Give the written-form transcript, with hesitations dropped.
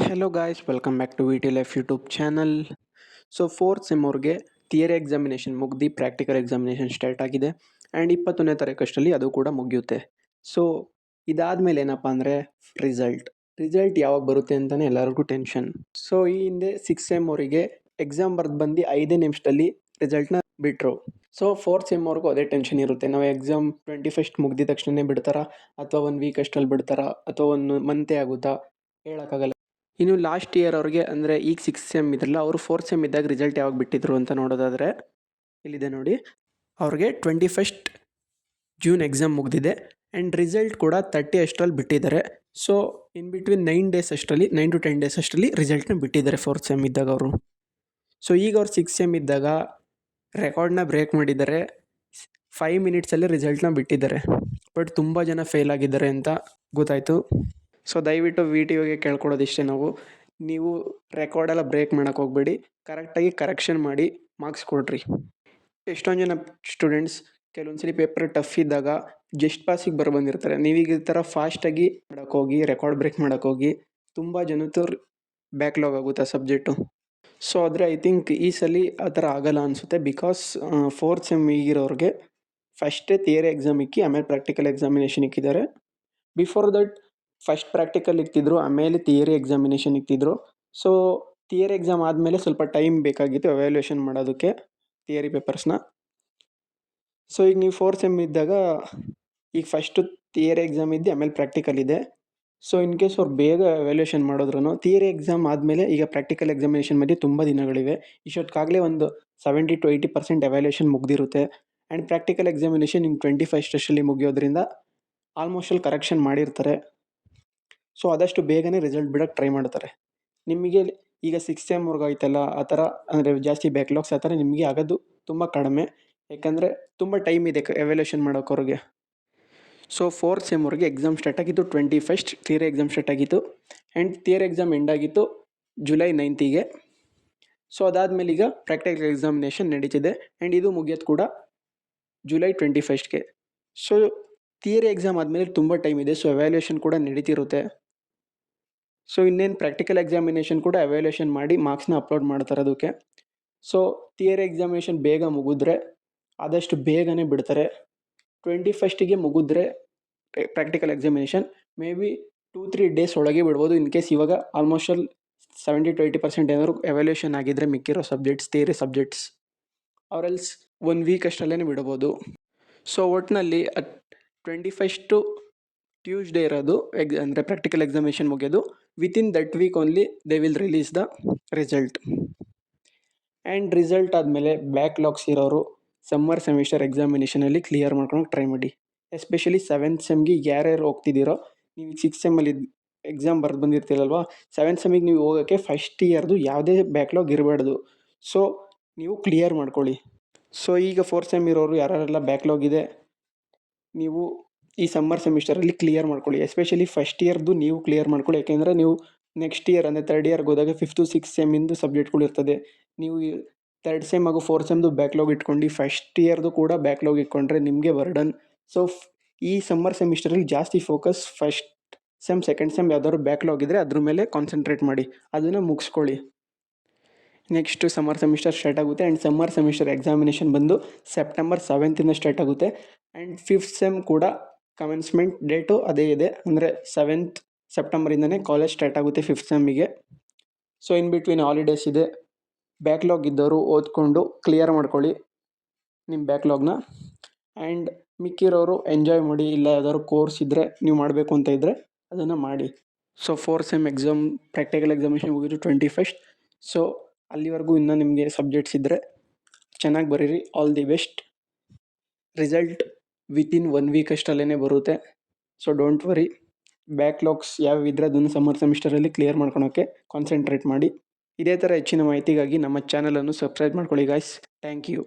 Hello guys, welcome back to V T life YouTube channel. So fourth sem ಅವ್ರಿಗೆ theory examination ಮುಗ್ದು practical examination start ಆಗಿದೆ. And 21ನೇ ತಾರೀಕಷ್ಟರಲ್ಲಿ ಅದು ಕೂಡ ಮುಗಿಯುತ್ತೆ. ಸೊ ಇದಾದಮೇಲೆ ಏನಪ್ಪ ಅಂದರೆ ರಿಸಲ್ಟ್ ಯಾವಾಗ ಬರುತ್ತೆ ಅಂತಲೇ ಎಲ್ಲರಿಗೂ ಟೆನ್ಷನ್. ಸೊ ಈ ಹಿಂದೆ 6th ಸೆಮ್ ಅವರಿಗೆ ಎಕ್ಸಾಮ್ ಬರೆದು ಬಂದು 5 ನಿಮಿಷದಲ್ಲಿ ರಿಸಲ್ಟ್ನ ಬಿಟ್ಟರು. ಸೊ ಫೋರ್ತ್ ಸೆಮ್ ಅವ್ರಿಗೂ ಅದೇ ಟೆನ್ಷನ್ ಇರುತ್ತೆ. ನಾವು ಎಕ್ಸಾಮ್ 21st ಮುಗ್ದಿದ ತಕ್ಷಣನೇ ಬಿಡ್ತಾರಾ, ಅಥವಾ 1 ವೀಕ್ ಅಷ್ಟರಲ್ಲಿ ಬಿಡ್ತಾರಾ, ಅಥವಾ 1 ಮಂತೇ ಆಗುತ್ತಾ, ಹೇಳೋಕ್ಕಾಗಲ್ಲ. ಇನ್ನು ಲಾಸ್ಟ್ ಇಯರ್ ಅವ್ರಿಗೆ ಅಂದರೆ ಈಗ 6th ಸೆಮ್ ಇದ್ರಲ್ಲ, ಅವರು 4th ಸೆಮ್ ಇದ್ದಾಗ ರಿಸಲ್ಟ್ ಯಾವಾಗ ಬಿಟ್ಟಿದ್ರು ಅಂತ ನೋಡೋದಾದರೆ ಇಲ್ಲಿದೆ ನೋಡಿ. ಅವ್ರಿಗೆ 21st ಜೂನ್ ಎಕ್ಸಾಮ್ ಮುಗ್ದಿದೆ ಆ್ಯಂಡ್ ರಿಸಲ್ಟ್ ಕೂಡ 30 ಅಷ್ಟರಲ್ಲಿ ಬಿಟ್ಟಿದ್ದಾರೆ. So in between 9 to 10 days ಅಷ್ಟರಲ್ಲಿ ರಿಸಲ್ಟ್ನ ಬಿಟ್ಟಿದ್ದಾರೆ 4th ಸೆಮ್ ಇದ್ದಾಗ ಅವರು. ಸೊ ಈಗ ಅವ್ರು 6th ಸೆಮ್ ಇದ್ದಾಗ ರೆಕಾರ್ಡ್ನ ಬ್ರೇಕ್ ಮಾಡಿದ್ದಾರೆ. 5 ಮಿನಿಟ್ಸಲ್ಲೇ ರಿಸಲ್ಟ್ನ ಬಿಟ್ಟಿದ್ದಾರೆ. ಬಟ್ ತುಂಬ ಜನ ಫೇಲ್ ಆಗಿದ್ದಾರೆ ಅಂತ ಗೊತ್ತಾಯಿತು. ಸೊ ದಯವಿಟ್ಟು ವಿ ಟಿ ಯುಗೆ ಕೇಳ್ಕೊಡೋದಿಷ್ಟೇ, ನೀವು ರೆಕಾರ್ಡೆಲ್ಲ ಬ್ರೇಕ್ ಮಾಡೋಕ್ಕೆ ಹೋಗಬೇಡಿ, ಕರೆಕ್ಟಾಗಿ ಕರೆಕ್ಷನ್ ಮಾಡಿ ಮಾರ್ಕ್ಸ್ ಕೊಡ್ರಿ. ಎಷ್ಟೊಂದು ಜನ ಸ್ಟೂಡೆಂಟ್ಸ್ ಕೆಲವೊಂದ್ಸಲಿ ಪೇಪರ್ ಟಫ್ ಇದ್ದಾಗ ಜಸ್ಟ್ ಪಾಸಿಗೆ ಬಂದಿರ್ತಾರೆ. ನೀವೀಗ ಈ ಥರ ಫಾಸ್ಟಾಗಿ ಮಾಡೋಕ್ಕೋಗಿ ರೆಕಾರ್ಡ್ ಬ್ರೇಕ್ ಮಾಡೋಕ್ಕೋಗಿ ತುಂಬ ಜನದ್ದು ಬ್ಯಾಕ್ಲಾಗ್ ಆಗುತ್ತೆ ಆ ಸಬ್ಜೆಕ್ಟು. ಸೊ ಆದರೆ ಐ ಥಿಂಕ್ ಈ ಸಲ ಆ ಥರ ಆಗಲ್ಲ ಅನಿಸುತ್ತೆ. ಬಿಕಾಸ್ 4th ಸೆಮ್ ಈಗಿರೋರಿಗೆ ಫಸ್ಟೇ ಥಿಯರಿ ಎಕ್ಸಾಮ್ ಇಕ್ಕಿ ಆಮೇಲೆ ಪ್ರಾಕ್ಟಿಕಲ್ ಎಕ್ಸಾಮಿನೇಷನ್ ಇಕ್ಕಿದ್ದಾರೆ. ಬಿಫೋರ್ ದಟ್ ಫಸ್ಟ್ ಪ್ರಾಕ್ಟಿಕಲ್ ಇಕ್ತಿದ್ರು, ಆಮೇಲೆ ಥಿಯರಿ ಎಕ್ಸಾಮಿನೇಷನ್ ಇಕ್ತಿದ್ರು. ಸೊ ಥಿಯರಿ ಎಕ್ಸಾಮ್ ಆದಮೇಲೆ ಸ್ವಲ್ಪ ಟೈಮ್ ಬೇಕಾಗಿತ್ತು ಎವ್ಯಾಲ್ಯೂಯೇಷನ್ ಮಾಡೋದಕ್ಕೆ ಥಿಯರಿ ಪೇಪರ್ಸ್ನ. ಸೊ ಈಗ ನೀವು 4th ಸೆಮ್ ಇದ್ದಾಗ ಈಗ ಫಸ್ಟು ಥಿಯರಿ ಎಕ್ಸಾಮ್ ಇದ್ದು ಆಮೇಲೆ ಪ್ರಾಕ್ಟಿಕಲ್ ಇದೆ. ಸೊ ಇನ್ ಕೇಸ್ ಅವ್ರು ಬೇಗ ಎವ್ಯಾಲ್ಯೂಯೇಷನ್ ಮಾಡಿದ್ರು, ಥಿಯರಿ ಎಕ್ಸಾಮ್ ಆದಮೇಲೆ ಈಗ ಪ್ರಾಕ್ಟಿಕಲ್ ಎಕ್ಸಾಮಿನೇಷನ್ ಮಧ್ಯೆ ತುಂಬ ದಿನಗಳಿವೆ. ಇಷ್ಟೊತ್ತಿಗಾಗಲೇ ಒಂದು 70 to 80% ಎವ್ಯಾಲ್ಯೂಯೇಷನ್ ಮುಗ್ದಿರುತ್ತೆ. ಆ್ಯಂಡ್ ಪ್ರಾಕ್ಟಿಕಲ್ ಎಕ್ಸಾಮಿನೇಷನ್ ಇನ್ನು 21st ಅಷ್ಟರಲ್ಲಿ ಮುಗಿಯೋದ್ರಿಂದ ಆಲ್ಮೋಸ್ಟ್ ಅಲ್ಲಿ ಕರೆಕ್ಷನ್ ಮಾಡಿರ್ತಾರೆ. ಸೊ ಆದಷ್ಟು ಬೇಗನೆ ರಿಸಲ್ಟ್ ಬಿಡೋಕ್ಕೆ ಟ್ರೈ ಮಾಡ್ತಾರೆ. ನಿಮಗೆ ಈಗ 6th ಸೆಮ್ವರೆಗೂ ಆಯ್ತಲ್ಲ, ಆ ಥರ ಅಂದರೆ ಜಾಸ್ತಿ ಬ್ಯಾಕ್ಲಾಗ್ಸ್ ಆ ಥರ ನಿಮಗೆ ಆಗೋದು ತುಂಬ ಕಡಿಮೆ. ಯಾಕಂದರೆ ತುಂಬ ಟೈಮ್ ಇದೆ ಎವ್ಯಾಲ್ಯೂಯೇಷನ್ ಮಾಡೋಕ್ಕವ್ರಿಗೆ. ಸೊ 4th ಸೆಮ್ವರೆಗೆ ಎಕ್ಸಾಮ್ ಸ್ಟಾರ್ಟ್ ಆಗಿತ್ತು 21st, ಥಿಯರಿ ಎಕ್ಸಾಮ್ ಸ್ಟಾರ್ಟ್ ಆಗಿತ್ತು. ಆ್ಯಂಡ್ ಥಿಯರಿ ಎಕ್ಸಾಮ್ ಎಂಡ್ ಆಗಿತ್ತು July 9th. ಸೊ ಅದಾದಮೇಲೆ ಈಗ ಪ್ರಾಕ್ಟಿಕಲ್ ಎಕ್ಸಾಮಿನೇಷನ್ ನಡೀತಿದೆ ಆ್ಯಂಡ್ ಇದು ಮುಗಿಯೋದು ಕೂಡ July 21st. So theory exam ಆದಮೇಲೆ ತುಂಬ ಟೈಮ್ ಇದೆ. ಸೊ ಎವ್ಯಾಲ್ಯೂಯೇಷನ್ ಕೂಡ ನಡೀತಿರುತ್ತೆ. ಸೊ ಇನ್ನೇನು ಪ್ರಾಕ್ಟಿಕಲ್ ಎಕ್ಸಾಮಿನೇಷನ್ ಕೂಡ ಎವ್ಯಾಲ್ಯೂಯೇಷನ್ ಮಾಡಿ ಮಾರ್ಕ್ಸ್ನ ಅಪ್ಲೋಡ್ ಮಾಡ್ತಾರೆ ಅದಕ್ಕೆ. ಸೊ ಥಿಯರಿ ಎಕ್ಸಾಮಿನೇಷನ್ ಬೇಗ ಮುಗಿದ್ರೆ ಆದಷ್ಟು ಬೇಗನೆ ಬಿಡ್ತಾರೆ. 21st ಮುಗಿದ್ರೆ practical examination may be 2-3 days ಒಳಗೆ ಬಿಡ್ಬೋದು. ಇನ್ ಕೇಸ್ ಇವಾಗ ಆಲ್ಮೋಸ್ಟ್ ಅಲ್ಲಿ 70 to 80% ಏನಾದ್ರು ಎವ್ಯಾಲ್ಯೂಯೇಷನ್ ಆಗಿದ್ದರೆ ಮಿಕ್ಕಿರೋ ಸಬ್ಜೆಕ್ಟ್ಸ್ ಥಿಯರಿ ಸಬ್ಜೆಕ್ಟ್ಸ್ ಅವರೆಲ್ಸ್ 1 ವೀಕ್ ಅಷ್ಟರಲ್ಲೇ ಬಿಡ್ಬೋದು. ಸೊ ಒಟ್ಟಿನಲ್ಲಿ 21st ಟ್ಯೂಸ್ಡೇ ಇರೋದು ಅಂದರೆ ಪ್ರಾಕ್ಟಿಕಲ್ ಎಕ್ಸಾಮಿನೇಷನ್ ಮುಗಿಯೋದು. Within that week only they will release the result. And result ಆದಮೇಲೆ ಬ್ಯಾಕ್ಲಾಗ್ಸ್ ಇರೋರು ಸಮ್ಮರ್ ಸೆಮಿಸ್ಟರ್ ಎಕ್ಸಾಮಿನೇಷನಲ್ಲಿ ಕ್ಲಿಯರ್ ಮಾಡ್ಕೊಳಕ್ಕೆ ಟ್ರೈ ಮಾಡಿ. ಎಸ್ಪೆಷಲಿ 7th ಸೆಮ್ಗೆ ಯಾರ್ಯಾರು ಹೋಗ್ತಿದ್ದೀರೋ, ನೀವು 6th ಸೆಮ್ಮಲ್ಲಿ ಎಕ್ಸಾಮ್ ಬರೆದು ಬಂದಿರ್ತೀರಲ್ವ, 7th ಸೆಮ್ಮಿಗೆ ನೀವು ಹೋಗೋಕ್ಕೆ ಫಸ್ಟ್ ಇಯರ್ದು ಯಾವುದೇ ಬ್ಯಾಕ್ಲಾಗ್ ಇರಬಾರ್ದು. ಸೊ ನೀವು ಕ್ಲಿಯರ್ ಮಾಡ್ಕೊಳ್ಳಿ. ಸೊ ಈಗ 4th ಸೆಮ್ ಇರೋರು ಯಾರೆಲ್ಲ ಬ್ಯಾಕ್ಲಾಗ್ ಇದೆ, ನೀವು ಈ ಸಮ್ಮರ್ ಸೆಮಿಸ್ಟರಲ್ಲಿ ಕ್ಲಿಯರ್ ಮಾಡ್ಕೊಳ್ಳಿ. ಎಸ್ಪೆಷಲಿ ಫಸ್ಟ್ ಇಯರ್ದು ನೀವು ಕ್ಲಿಯರ್ ಮಾಡ್ಕೊಳ್ಳಿ. ಯಾಕೆಂದರೆ ನೀವು ನೆಕ್ಸ್ಟ್ ಇಯರ್ ಅಂದರೆ 3rd ಇಯರ್ಗೆ ಹೋದಾಗ 5th to 6th ಸೆಮ್ಮಿಂದು ಸಬ್ಜೆಕ್ಟ್ಗಳು ಇರ್ತದೆ. ನೀವು 3rd ಸೆಮ್ ಹಾಗೂ 4th ಸೆಮ್ದು ಬ್ಯಾಕ್ಲಾಗ್ ಇಟ್ಕೊಂಡು ಫಸ್ಟ್ ಇಯರ್ದು ಕೂಡ ಬ್ಯಾಕ್ಲಾಗ್ ಇಟ್ಕೊಂಡ್ರೆ ನಿಮಗೆ ಬರ್ಡನ್. ಸೊ ಈ ಸಮ್ಮರ್ ಸೆಮಿಸ್ಟರಲ್ಲಿ ಜಾಸ್ತಿ focus first sem 2nd sem ಯಾವ್ದಾದ್ರು ಬ್ಯಾಕ್ಲಾಗ್ ಇದ್ದರೆ ಅದ್ರ ಮೇಲೆ ಕಾನ್ಸಂಟ್ರೇಟ್ ಮಾಡಿ, ಅದನ್ನು ಮುಗಿಸ್ಕೊಳ್ಳಿ. ನೆಕ್ಸ್ಟ್ ಸಮ್ಮರ್ ಸೆಮಿಸ್ಟರ್ ಸ್ಟಾರ್ಟ್ ಆಗುತ್ತೆ. ಆ್ಯಂಡ್ ಸಮ್ಮರ್ ಸೆಮಿಸ್ಟರ್ ಎಕ್ಸಾಮಿನೇಷನ್ ಬಂದು September 7th ಸ್ಟಾರ್ಟ್ ಆಗುತ್ತೆ. ಆ್ಯಂಡ್ 5th ಸೆಮ್ ಕೂಡ ಕಮೆನ್ಸ್ಮೆಂಟ್ ಡೇಟು ಅದೇ ಇದೆ, ಅಂದರೆ 7th ಸೆಪ್ಟೆಂಬರಿಂದನೇ ಕಾಲೇಜ್ ಸ್ಟಾರ್ಟ್ ಆಗುತ್ತೆ 5th ಸೆಮ್ಮಿಗೆ. ಸೊ ಇನ್ ಬಿಟ್ವೀನ್ ಹಾಲಿಡೇಸ್ ಇದೆ. ಬ್ಯಾಕ್ಲಾಗ್ ಇದ್ದವರು ಓದ್ಕೊಂಡು ಕ್ಲಿಯರ್ ಮಾಡ್ಕೊಳ್ಳಿ ನಿಮ್ಮ ಬ್ಯಾಕ್ಲಾಗ್ನ. ಆ್ಯಂಡ್ ಮಿಕ್ಕಿರೋರು ಎಂಜಾಯ್ ಮಾಡಿ, ಇಲ್ಲ ಯಾವ್ದಾದ್ರು ಕೋರ್ಸ್ ಇದ್ದರೆ ನೀವು ಮಾಡಬೇಕು ಅಂತ ಇದ್ದರೆ ಅದನ್ನು ಮಾಡಿ. So 4th sem exam practical examination ಮುಗಿದು 21st. ಸೊ ಅಲ್ಲಿವರೆಗೂ ಇನ್ನೂ ನಿಮಗೆ ಸಬ್ಜೆಕ್ಟ್ಸ್ ಇದ್ದರೆ ಚೆನ್ನಾಗಿ ಬರೀರಿ. All the best. Result within 1 week ಅಷ್ಟಲ್ಲೇ ಬರುತ್ತೆ. So don't worry. ಬ್ಯಾಕ್ಲಾಗ್ಸ್ ಯಾವಿದ್ರೆ ಅದನ್ನು ಸಮ್ಮರ್ ಸೆಮಿಸ್ಟರಲ್ಲಿ ಕ್ಲಿಯರ್ ಮಾಡ್ಕೊಳೋಕ್ಕೆ ಕಾನ್ಸಂಟ್ರೇಟ್ ಮಾಡಿ. ಇದೇ ಥರ ಹೆಚ್ಚಿನ ಮಾಹಿತಿಗಾಗಿ ನಮ್ಮ ಚಾನಲನ್ನು ಸಬ್ಸ್ಕ್ರೈಬ್ ಮಾಡ್ಕೊಳ್ಳಿ ಗಾಯ್ಸ್. Thank you.